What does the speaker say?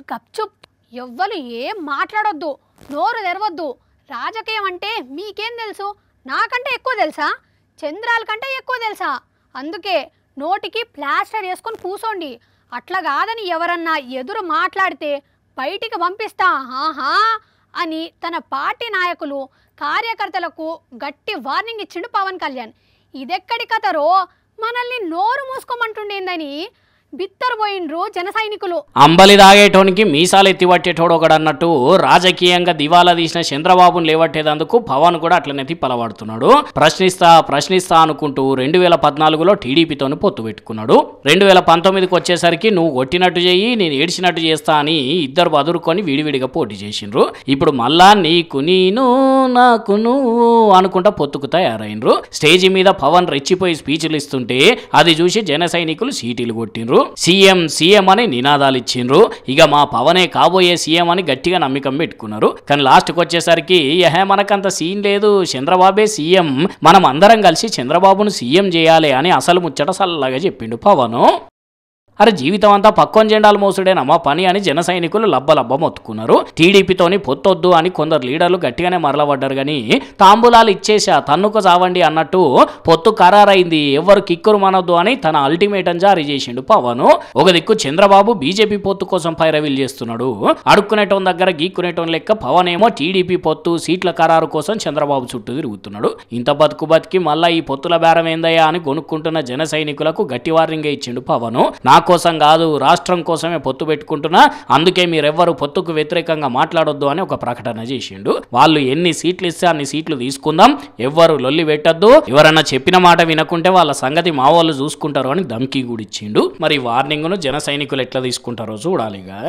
గప్చుప్ ఎవ్వరు ఏం మాట్లాడొద్దు, నోరు తెరవద్దు. రాజకీయం అంటే మీకేం తెలుసు? నాకంటే ఎక్కువ తెలుసా? చంద్రాల కంటే ఎక్కువ తెలుసా? అందుకే నోటికి ప్లాస్టర్ వేసుకొని కూసోండి. అట్లా కాదని ఎవరన్నా ఎదురు మాట్లాడితే బయటికి పంపిస్తా ఆహా అని తన పార్టీ నాయకులు కార్యకర్తలకు గట్టి వార్నింగ్ ఇచ్చిండు పవన్ కళ్యాణ్. ఇదెక్కడి కథరో, మనల్ని నోరు మూసుకోమంటుండేందని బిత్తరు పోయిండ్రు జన సైనికులు. అంబలి తాగేటోనికి మీసాలు ఎత్తిపట్టేటోడు ఒకడు అన్నట్టు రాజకీయంగా దివాలా తీసిన చంద్రబాబును లేవట్టేదందుకు పవన్ కూడా అట్లనే తిప్పలబడుతున్నాడు. ప్రశ్నిస్తా అనుకుంటూ 2014లో టీడీపీతోని పొత్తు పెట్టుకున్నాడు. 2019కి వచ్చేసరికి నువ్వు కొట్టినట్టు చెయ్యి, నేను ఏడ్చినట్టు చేస్తా అని ఇద్దరు బదురుకొని విడివిడిగా పోటీ చేసిండ్రు. ఇప్పుడు మళ్ళా నీకు నేను నాకు నువ్వు అనుకుంటా పొత్తుకు తయారైనరు. స్టేజి మీద పవన్ రెచ్చిపోయి స్పీచ్లు ఇస్తుంటే అది చూసి జన సైనికులు సీటీలు కొట్టిండ్రు. సీఎం అని నినాదాలు ఇచ్చిండ్రు. ఇక మా పవనే కాబోయే సీఎం అని గట్టిగా నమ్మకం పెట్టుకున్నారు. కానీ లాస్ట్కి వచ్చేసరికి మనకంత సీన్ లేదు, చంద్రబాబే సీఎం, మనం అందరం కలిసి చంద్రబాబును సీఎం చేయాలి అని అసలు ముచ్చట సల్లగా చెప్పిండు పవను. అరే జీవితం అంతా పక్కన జెండాలు మోసుడేనా మా పని అని జన సైనికులు లబ్బ మొత్తుకున్నారు. టీడీపీతోని పొత్తొద్దు అని కొందరు లీడర్లు గట్టిగానే మరలబడ్డారు. కానీ తాంబూలాలు ఇచ్చేసా తన్నుకు చావండి అన్నట్టు పొత్తు ఖరారైంది, ఎవ్వరు కిక్కురు మనొద్దు అని తన అల్టిమేటం జారీ చేసిండు పవన్. ఒక దిక్కు చంద్రబాబు బీజేపీ పొత్తు కోసం పైరవీలు చేస్తున్నాడు. అడుక్కునేటోన్ దగ్గర గీక్కునేటోన్ లెక్క పవన్ ఏమో టీడీపీ పొత్తు సీట్ల ఖరారు కోసం చంద్రబాబు చుట్టూ తిరుగుతున్నాడు. ఇంత బతికి మళ్ళా ఈ పొత్తుల బేరం ఏందయ్యా అని కొనుక్కుంటున్న జన సైనికులకు గట్టి వార్నింగ్ ఇచ్చిండు పవన్. నా కోసం కాదు, రాష్ట్రం కోసమే పొత్తు పెట్టుకుంటున్నా, అందుకే మీరెవ్వరు పొత్తుకు వ్యతిరేకంగా మాట్లాడొద్దు అని ఒక ప్రకటన చేసిండు. వాళ్ళు ఎన్ని సీట్లు ఇస్తే అన్ని సీట్లు తీసుకుందాం, ఎవ్వరు లొల్లి పెట్టద్దు, ఎవరన్నా చెప్పిన మాట వినకుంటే వాళ్ళ సంగతి మా వాళ్ళు చూసుకుంటారు అని ధమ్కీ కూడా ఇచ్చిండు. మరి వార్నింగ్ను జన సైనికులు ఎట్లా తీసుకుంటారో చూడాలిగా.